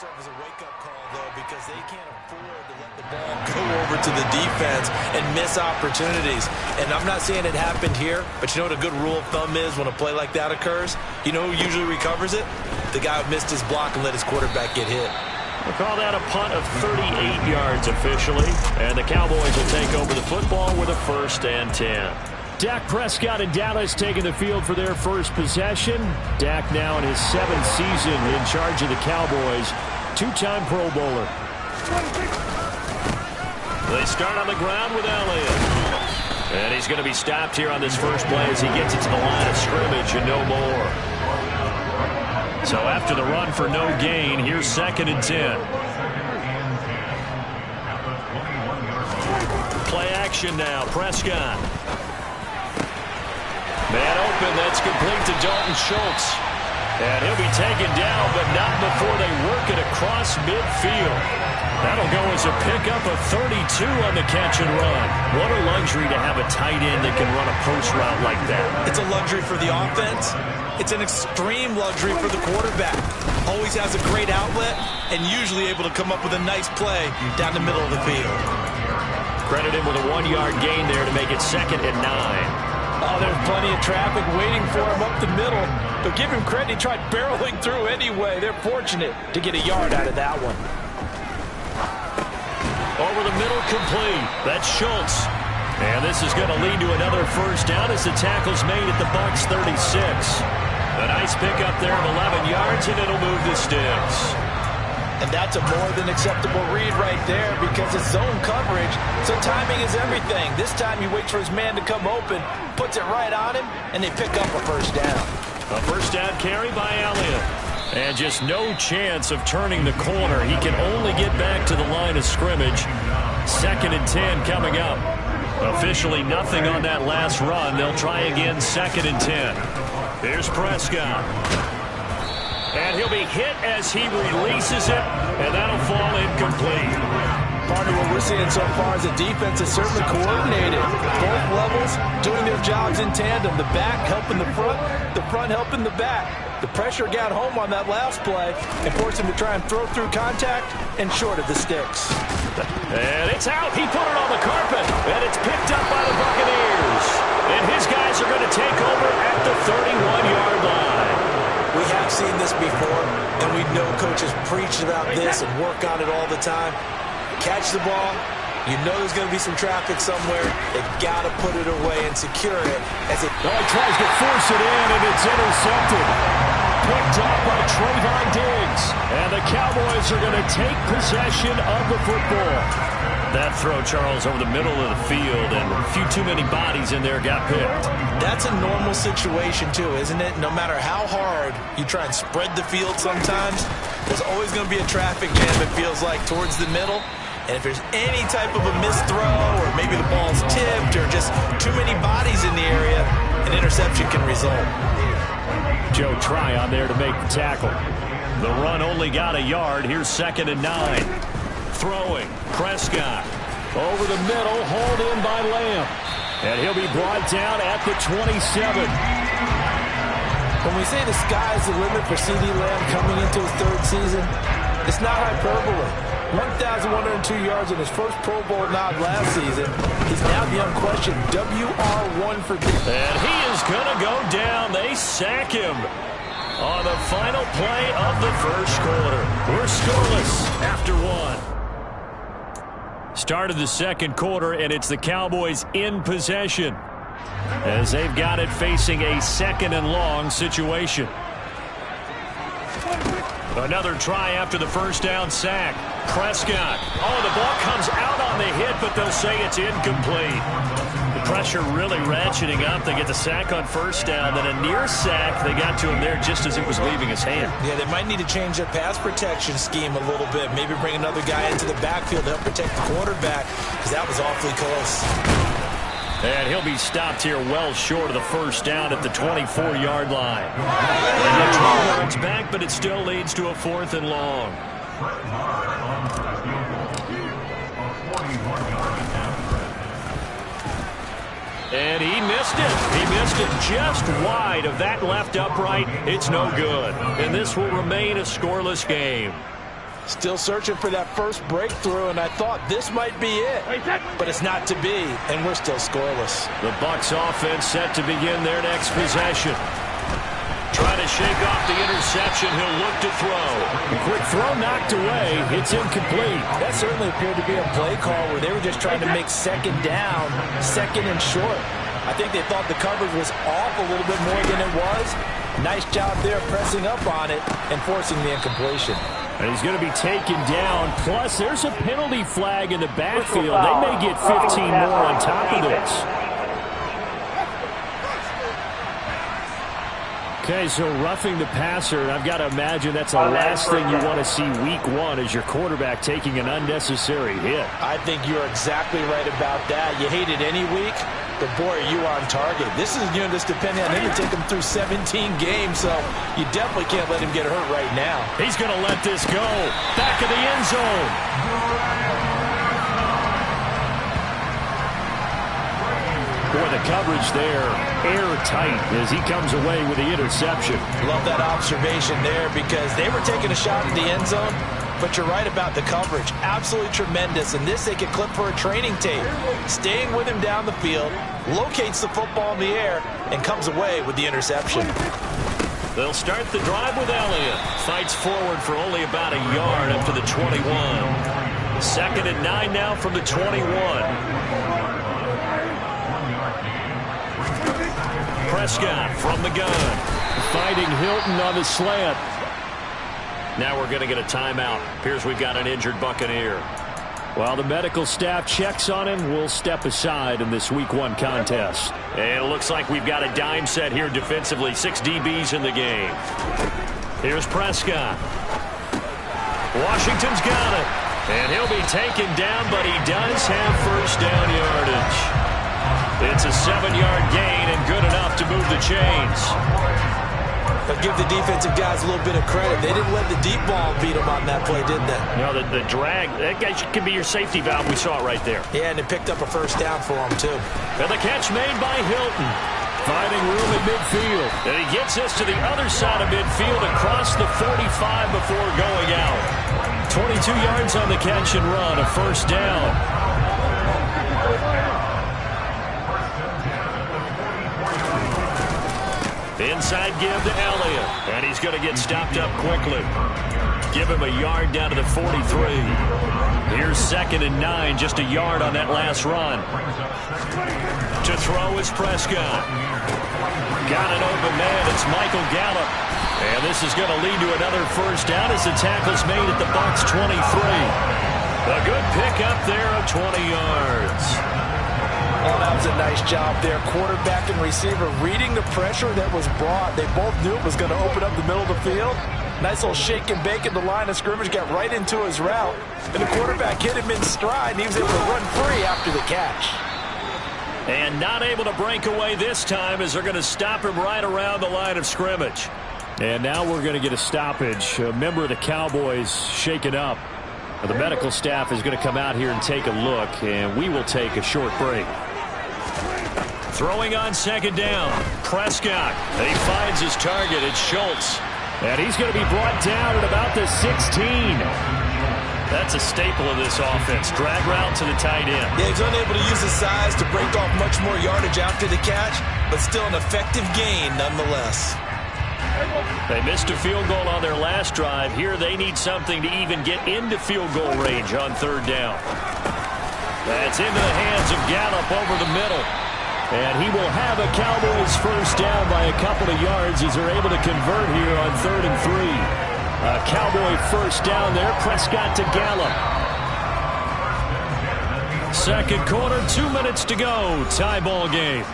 As a wake-up call, though, because they can't afford to let the ball go over to the defense and miss opportunities. And I'm not saying it happened here, but you know what a good rule of thumb is when a play like that occurs? You know who usually recovers it? The guy who missed his block and let his quarterback get hit. We'll call that a punt of 38 yards officially. And the Cowboys will take over the football with a 1st and 10. Dak Prescott and Dallas taking the field for their first possession. Dak now in his 7th season in charge of the Cowboys. 2-time Pro Bowler. They start on the ground with Elliott. And he's going to be stopped here on this first play as he gets it to the line of scrimmage and no more. So after the run for no gain, here's 2nd and 10. Play action now. Prescott. Man open, that's complete to Dalton Schultz. And he'll be taken down, but not before they work it across midfield. That'll go as a pickup of 32 on the catch and run. What a luxury to have a tight end that can run a post route like that. It's a luxury for the offense. It's an extreme luxury for the quarterback. Always has a great outlet and usually able to come up with a nice play down the middle of the field. Credit him with a 1-yard gain there to make it 2nd and 9. Oh, there's plenty of traffic waiting for him up the middle. But give him credit, he tried barreling through anyway. They're fortunate to get a yard out of that one. Over the middle, complete. That's Schultz. And this is going to lead to another 1st down as the tackle's made at the Bucs 36. A nice pickup there of 11 yards, and it'll move the sticks. And that's a more than acceptable read right there because it's zone coverage, so timing is everything. This time he waits for his man to come open, puts it right on him, and they pick up a 1st down. A 1st down carry by Elliott. And just no chance of turning the corner. He can only get back to the line of scrimmage. 2nd and 10 coming up. Officially nothing on that last run. They'll try again 2nd and 10. Here's Prescott. And he'll be hit as he releases it, and that'll fall incomplete. Part of what we're seeing so far is the defense is certainly coordinated. Both levels doing their jobs in tandem. The back helping the front helping the back. The pressure got home on that last play and forced him to try and throw through contact and short of the sticks. And it's out. He put it on the carpet, and it's picked up by the Buccaneers. And his guys are going to take over at the 31-yard line. We have seen this before, and we know coaches preach about this and work on it all the time. Catch the ball. You know there's going to be some traffic somewhere. They've got to put it away and secure it as it... Oh, he tries to force it in, and it's intercepted. Picked up by Trayvon Diggs. And the Cowboys are going to take possession of the football. That throw, Charles, over the middle of the field, and a few too many bodies in there got picked. That's a normal situation, too, isn't it? No matter how hard you try and spread the field sometimes, there's always going to be a traffic jam, it feels like, towards the middle. And if there's any type of a missed throw, or maybe the ball's tipped, or just too many bodies in the area, an interception can result. Joe Tryon there to make the tackle. The run only got a yard. Here's 2nd and 9. Throwing, Prescott. Over the middle, hauled in by Lamb. And he'll be brought down at the 27. When we say the sky's the limit for C.D. Lamb coming into his 3rd season, it's not hyperbole. 1,102 yards in his first Pro Bowl nod last season. He's now the unquestioned WR1 for defense. And he is going to go down. They sack him on the final play of the first quarter. We're scoreless after 1. Start of the 2nd quarter, and it's the Cowboys in possession as they've got it facing a 2nd and long situation. Another try after the 1st down sack. Prescott. Oh, the ball comes out on the hit, but they'll say it's incomplete. The pressure really ratcheting up. They get the sack on 1st down, then a near sack. They got to him there just as it was leaving his hand. Yeah, they might need to change their pass protection scheme a little bit. Maybe bring another guy into the backfield to help protect the quarterback, because that was awfully close. And he'll be stopped here well short of the 1st down at the 24-yard line. And 12 yards back, but it still leads to a 4th and long. And he missed it. He missed it just wide of that left upright. It's no good. And this will remain a scoreless game. Still searching for that first breakthrough, and I thought this might be it. But it's not to be, and we're still scoreless. The Bucs offense set to begin their next possession. Trying to shake off the interception. He'll look to throw. A quick throw knocked away. It's incomplete. That certainly appeared to be a play call where they were just trying to make second down, second and short. I think they thought the coverage was off a little bit more than it was. Nice job there pressing up on it and forcing the incompletion. And he's going to be taken down. Plus, there's a penalty flag in the backfield. They may get 15 more on top of this. Okay, so roughing the passer, and I've got to imagine that's the last thing you want to see week one as your quarterback taking an unnecessary hit. I think you're exactly right about that. You hate it any week, but boy, are you on target. This is just depending on him to take him through 17 games, so you definitely can't let him get hurt right now. He's going to let this go. Back of the end zone. Boy, the coverage there, airtight as he comes away with the interception. Love that observation there because they were taking a shot at the end zone, but you're right about the coverage. Absolutely tremendous, and this they could clip for a training tape. Staying with him down the field, locates the football in the air, and comes away with the interception. They'll start the drive with Elliott. Fights forward for only about a yard up to the 21. 2nd and 9 now from the 21. Prescott from the gun. Fighting Hilton on the slant. Now we're going to get a timeout. Appears we've got an injured Buccaneer. While the medical staff checks on him, we'll step aside in this week one contest. And it looks like we've got a dime set here defensively. 6 DBs in the game. Here's Prescott. Washington's got it. And he'll be taken down, but he does have first down yardage. It's a 7-yard gain and good enough to move the chains. But give the defensive guys a little bit of credit. They didn't let the deep ball beat them on that play, did they? No, the drag, that guy can be your safety valve. We saw it right there. Yeah, and it picked up a first down for him, too. And the catch made by Hilton. Finding room at midfield. And he gets us to the other side of midfield across the 45 before going out. 22 yards on the catch and run, a first down. Inside give to Elliott. And he's going to get stopped up quickly. Give him a yard down to the 43. Here's 2nd and 9, just a yard on that last run. To throw is Prescott. Got an open man. It's Michael Gallup. And this is going to lead to another first down as the tackle's made at the Bucs 23. A good pickup there of 20 yards. Oh, that was a nice job there. Quarterback and receiver reading the pressure that was brought. They both knew it was going to open up the middle of the field. Nice little shake and bake in the line of scrimmage. Got right into his route. And the quarterback hit him in stride, and he was able to run free after the catch. And not able to break away this time as they're going to stop him right around the line of scrimmage. And now we're going to get a stoppage. A member of the Cowboys shaken up. The medical staff is going to come out here and take a look, and we will take a short break. Throwing on 2nd down. Prescott. He finds his target. It's Schultz. And he's going to be brought down at about the 16. That's a staple of this offense. Drag route to the tight end. Yeah, he's unable to use his size to break off much more yardage after the catch, but still an effective gain nonetheless. They missed a field goal on their last drive. Here they need something to even get into field goal range on 3rd down. That's into the hands of Gallup over the middle. And he will have a Cowboys first down by a couple of yards as they're able to convert here on 3rd and 3. A Cowboy first down there. Prescott to Gallup. 2nd quarter, 2 minutes to go. Tie ball game.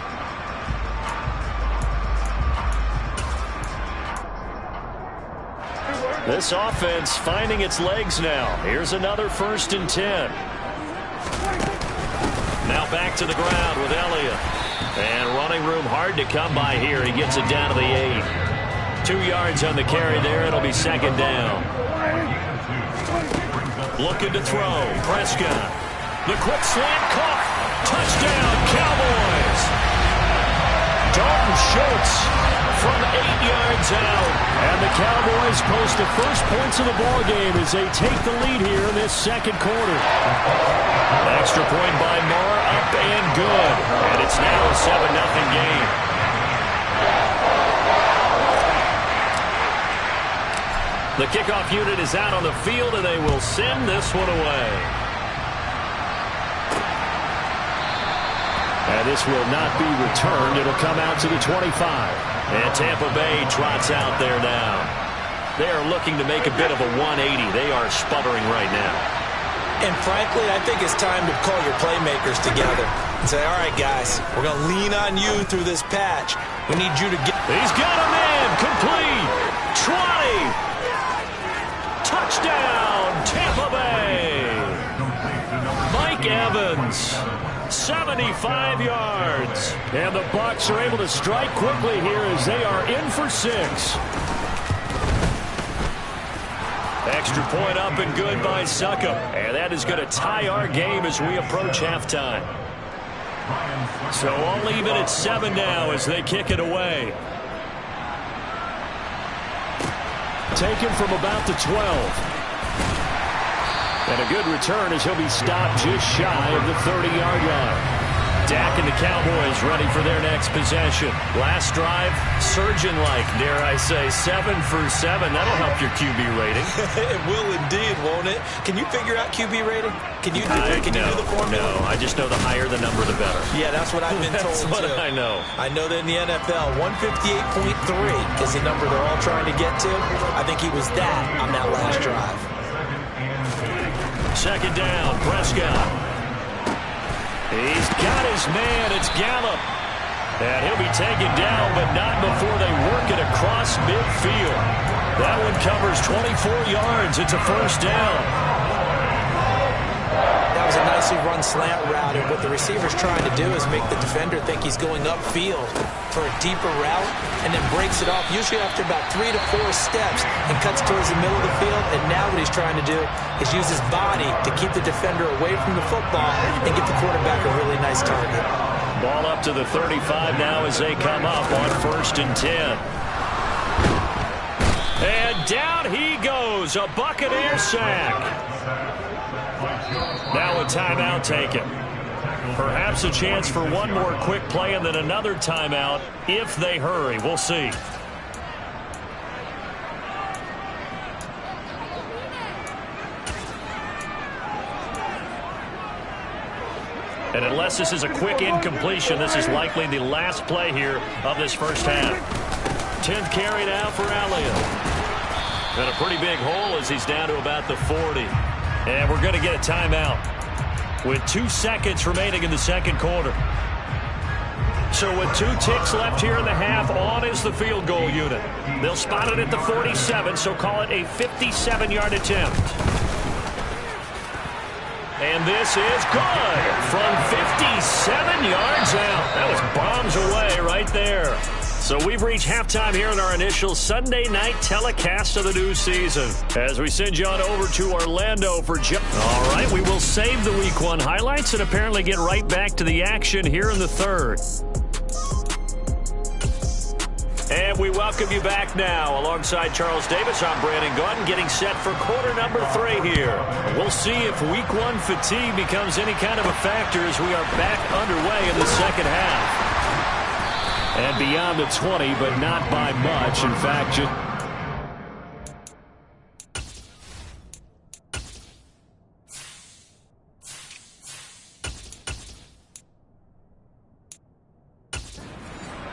This offense finding its legs now. Here's another 1st and 10. Now back to the ground with Elliott. And running room hard to come by here. He gets it down to the 8. 2 yards on the carry there. It'll be 2nd down. Looking to throw. Prescott. The quick slant caught. Touchdown, Cowboys. Dalton Schultz from 8 yards out. And the Cowboys post the first points of the ball game as they take the lead here in this second quarter. Extra point by Marr, up and good. And it's now a 7-0 game. The kickoff unit is out on the field, and they will send this one away. And this will not be returned. It'll come out to the 25. And Tampa Bay trots out there now. They are looking to make a bit of a 180. They are sputtering right now. And frankly, I think it's time to call your playmakers together and say, all right, guys, we're going to lean on you through this patch. We need you to get... He's got a man. Complete. 20. Touchdown, Tampa Bay. Mike Evans. 75 yards. And the Bucs are able to strike quickly here as they are in for 6. Extra point up and good by Succop. And that is going to tie our game as we approach halftime. So all even at 7 now as they kick it away. Taken from about the 12. And a good return as he'll be stopped just shy of the 30-yard line. Dak and the Cowboys ready for their next possession. Last drive, surgeon-like, dare I say, 7 for 7. That'll help your QB rating. It will indeed, won't it? Can you figure out QB rating? Can you do the formula? No, I just know the higher the number, the better. Yeah, that's what I've been told, That's what I know. I know that in the NFL, 158.3 is the number they're all trying to get to. I think he was that on that last drive. Second down, Prescott. He's got his man. It's Gallup. And he'll be taken down, but not before they work it across midfield. That one covers 24 yards. It's a first down. That was a nicely run slant route, and what the receiver's trying to do is make the defender think he's going upfield for a deeper route, and then breaks it off, usually after about 3 to 4 steps, and cuts towards the middle of the field. And now what he's trying to do is use his body to keep the defender away from the football and get the quarterback a really nice target. Ball up to the 35 now as they come up on 1st and 10. And down he goes, a Buccaneer sack. Now a timeout taken. Perhaps a chance for one more quick play and then another timeout if they hurry. We'll see. And unless this is a quick incompletion, this is likely the last play here of this first half. 10th carry now for Elliott. And a pretty big hole as he's down to about the 40. And we're going to get a timeout with 2 seconds remaining in the second quarter. So with 2 ticks left here in the half, on is the field goal unit. They'll spot it at the 47, so call it a 57-yard attempt. And this is good from 57 yards out. That was bombs away right there. So we've reached halftime here in our initial Sunday night telecast of the new season. As we send you on over to Orlando for all right, we will save the Week 1 highlights and apparently get right back to the action here in the third. And we welcome you back now. Alongside Charles Davis, I'm Brandon Gaudin, getting set for quarter number 3 here. We'll see if Week 1 fatigue becomes any kind of a factor as we are back underway in the second half. And beyond the 20, but not by much. In fact, just...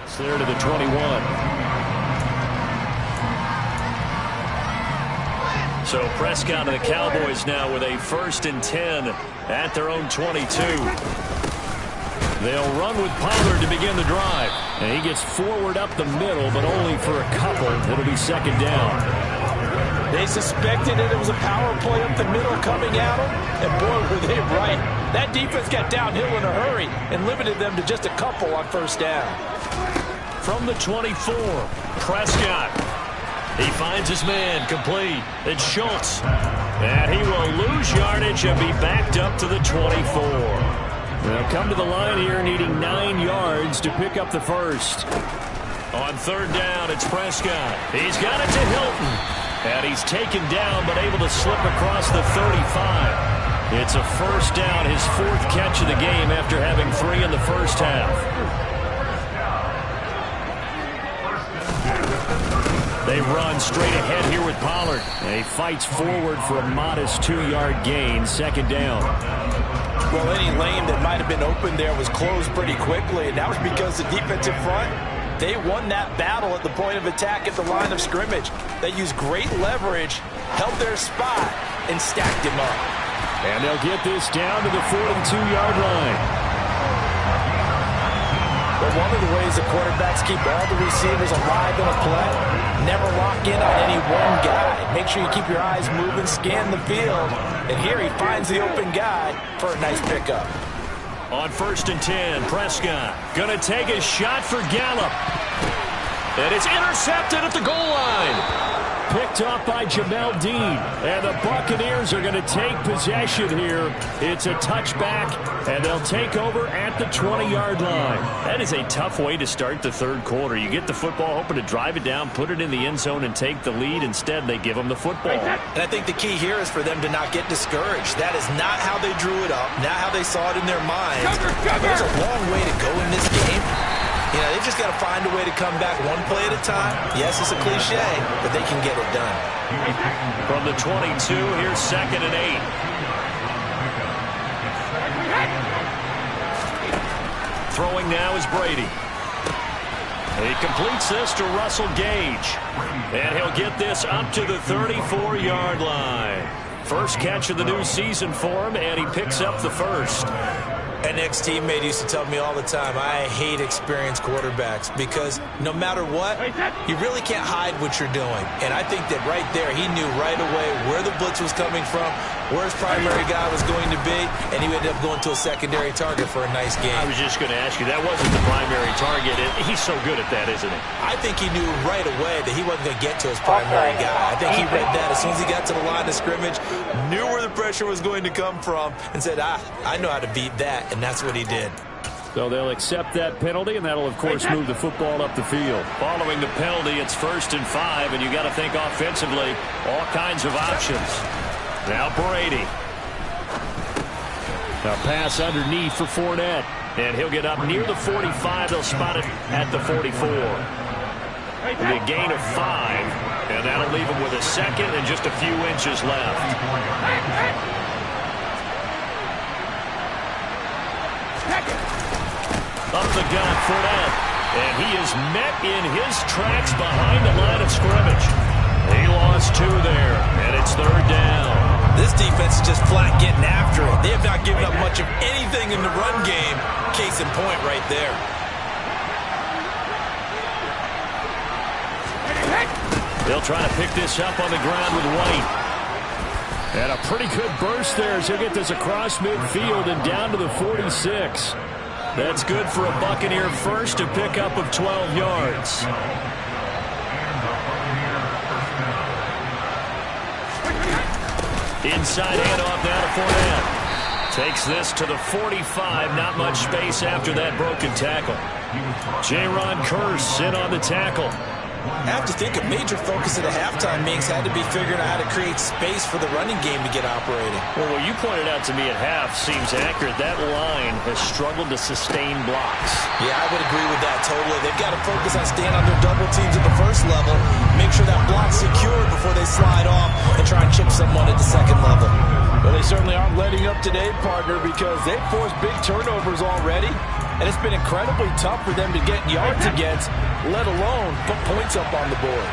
It's there to the 21. So Prescott and the Cowboys now with a 1st and 10 at their own 22. They'll run with Pollard to begin the drive. And he gets forward up the middle, but only for a couple. It'll be second down. They suspected it was a power play up the middle coming at them, and boy, were they right. That defense got downhill in a hurry and limited them to just a couple on first down. From the 24, Prescott. He finds his man, complete. It's Schultz. And he will lose yardage and be backed up to the 24. They'll come to the line here needing 9 yards to pick up the first. On third down, it's Prescott. He's got it to Hilton. And he's taken down, but able to slip across the 35. It's a first down, his fourth catch of the game after having 3 in the first half. They run straight ahead here with Pollard. And he fights forward for a modest 2-yard gain, second down. Well, any lane that might have been open there was closed pretty quickly, and that was because the defensive front, they won that battle at the point of attack at the line of scrimmage. They used great leverage, held their spot, and stacked him up. And they'll get this down to the 42-yard line. But one of the ways the quarterbacks keep all the receivers alive in a play, never lock in on any one guy. Make sure you keep your eyes moving, scan the field. And here he finds the open guy for a nice pickup. On 1st and 10, Prescott going to take a shot for Gallup. And it's intercepted at the goal line. Picked off by Jamel Dean. And the Buccaneers are going to take possession here. It's a touchback, and they'll take over at the 20-yard line. That is a tough way to start the third quarter. You get the football, hoping to drive it down, put it in the end zone, and take the lead. Instead, they give them the football. And I think the key here is for them to not get discouraged. That is not how they drew it up, not how they saw it in their minds. There's a long way to go in this game. You know, they've just got to find a way to come back one play at a time. Yes, it's a cliche, but they can get it done. From the 22, here's 2nd and 8. Throwing now is Brady. He completes this to Russell Gage. And he'll get this up to the 34-yard line. First catch of the new season for him, and he picks up the first. An ex-teammate used to tell me all the time, I hate experienced quarterbacks because no matter what, you really can't hide what you're doing. And I think that right there, he knew right away where the blitz was coming from, where his primary guy was going to be, and he ended up going to a secondary target for a nice game. I was just going to ask you, that wasn't the primary target. He's so good at that, isn't he? I think he knew right away that he wasn't going to get to his primary guy. I think he read that as soon as he got to the line of scrimmage, knew where the pressure was going to come from, and said, I know how to beat that. And that's what he did. So they'll accept that penalty, and that'll, of course, move the football up the field. Following the penalty, it's 1st and 5, and you got to think offensively, all kinds of options. Now Brady. A pass underneath for Fournette, and he'll get up near the 45. They'll spot it at the 44. A gain of 5, and that'll leave him with a second and just a few inches left. Up the gun, Fournette. And he is met in his tracks behind the line of scrimmage. He lost 2 there, and it's 3rd down. This defense is just flat getting after it. They have not given up much of anything in the run game. Case in point right there. They'll try to pick this up on the ground with White. And a pretty good burst there as he'll get this across midfield and down to the 46. That's good for a Buccaneer first, a pickup of 12 yards. Inside handoff now to Fournette. Takes this to the 45. Not much space after that broken tackle. Jaron Kearse in on the tackle. I have to think a major focus at the halftime, Minks, had to be figuring out how to create space for the running game to get operating. Well, what you pointed out to me at half seems accurate. That line has struggled to sustain blocks. Yeah, I would agree with that totally. They've got to focus on staying on their double teams at the first level, make sure that block's secured before they slide off and try and chip someone at the second level. Well, they certainly aren't letting up today, partner, because they've forced big turnovers already. And it's been incredibly tough for them to get yards against, let alone put points up on the board.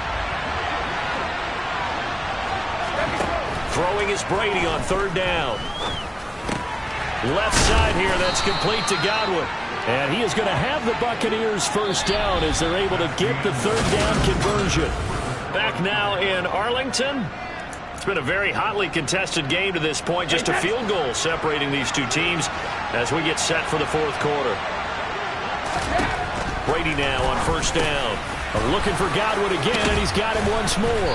Throwing is Brady on 3rd down. Left side here, that's complete to Godwin. And he is going to have the Buccaneers first down as they're able to get the 3rd down conversion. Back now in Arlington. It's been a very hotly contested game to this point. Just a field goal separating these two teams as we get set for the 4th quarter. Brady now on 1st down. Looking for Godwin again, and he's got him once more.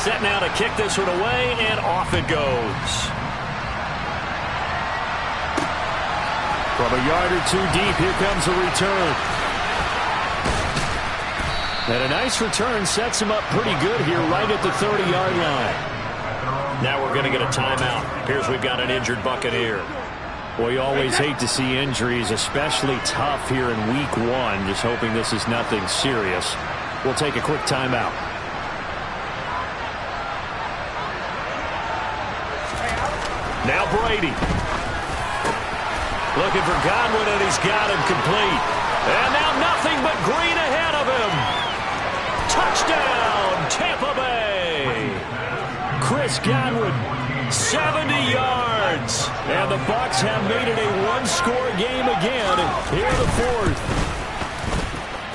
Set now to kick this one away, and off it goes. From a yard or two deep, here comes a return. And a nice return sets him up pretty good here right at the 30-yard line. Now we're going to get a timeout. Appears we've got an injured Buccaneer. Well, you always hate to see injuries, especially tough here in week one. Just hoping this is nothing serious. We'll take a quick timeout. Now Brady. Looking for Godwin, and he's got him complete. And now nothing but green ahead of him. Touchdown, Tampa Bay. Chris Godwin, 70 yards. And the Bucs have made it a one-score game again here in the fourth.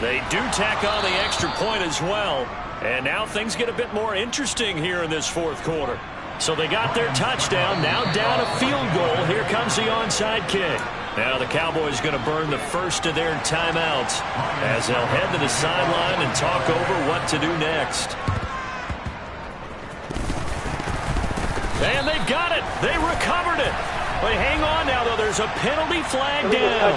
They do tack on the extra point as well. And now things get a bit more interesting here in this fourth quarter. So they got their touchdown, now down a field goal. Here comes the onside kick. Now the Cowboys going to burn the first of their timeouts as they'll head to the sideline and talk over what to do next. And they've got it. They recovered it. But hang on now, though. There's a penalty flag down.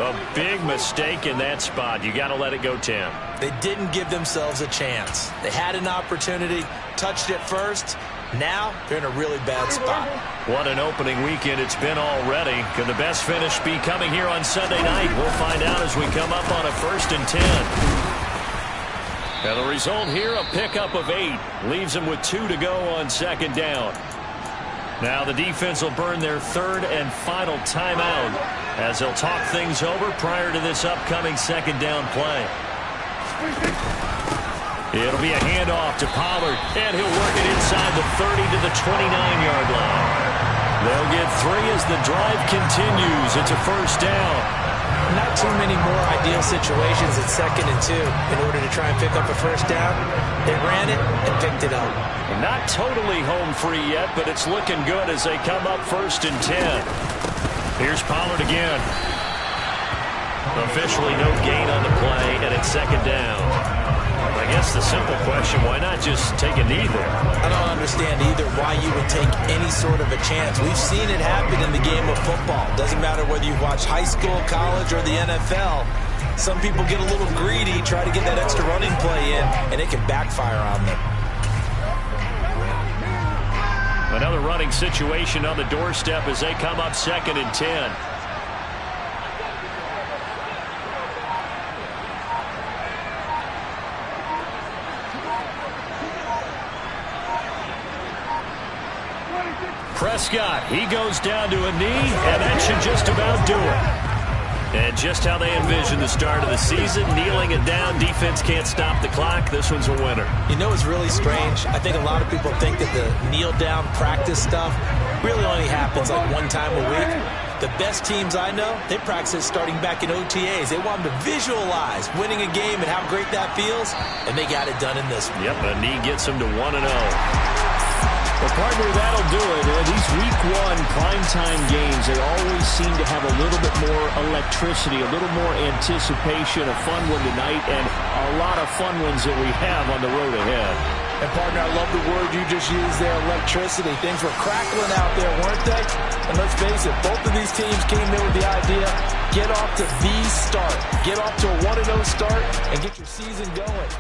A big mistake in that spot. You got to let it go, Tim. They didn't give themselves a chance. They had an opportunity, touched it first. Now they're in a really bad spot. What an opening weekend it's been already. Could the best finish be coming here on Sunday night? We'll find out as we come up on a 1st and 10. Now the result here, a pickup of 8. Leaves them with 2 to go on 2nd down. Now the defense will burn their 3rd and final timeout as they'll talk things over prior to this upcoming 2nd down play. It'll be a handoff to Pollard, and he'll work it inside the 30 to the 29-yard line. They'll get 3 as the drive continues. It's a 1st down. Not too many more ideal situations at 2nd and 2 in order to try and pick up a 1st down. They ran it and picked it up. Not totally home free yet, but it's looking good as they come up 1st and 10. Here's Pollard again. Officially no gain on the play, and it's 2nd down. I guess the simple question, why not just take a knee there? I don't understand either why you would take any sort of a chance. We've seen it happen in the game of football. Doesn't matter whether you watch high school, college, or the NFL. Some people get a little greedy, try to get that extra running play in, and it can backfire on them. Another running situation on the doorstep as they come up 2nd and 10. Prescott, he goes down to a knee, and that should just about do it. And just how they envision the start of the season, kneeling it down, defense can't stop the clock. This one's a winner. You know what's really strange? I think a lot of people think that the kneel-down practice stuff really only happens like one time a week. The best teams I know, they practice starting back in OTAs. They want them to visualize winning a game and how great that feels, and they got it done in this one. Yep, a knee gets them to 1-0. Well, partner, that'll do it. These Week 1 primetime games, they always seem to have a little bit more electricity, a little more anticipation, a fun one tonight, and a lot of fun ones that we have on the road ahead. And, partner, I love the word you just used there, electricity. Things were crackling out there, weren't they? And let's face it, both of these teams came in with the idea, get off to the start. Get off to a 1-0 start and get your season going.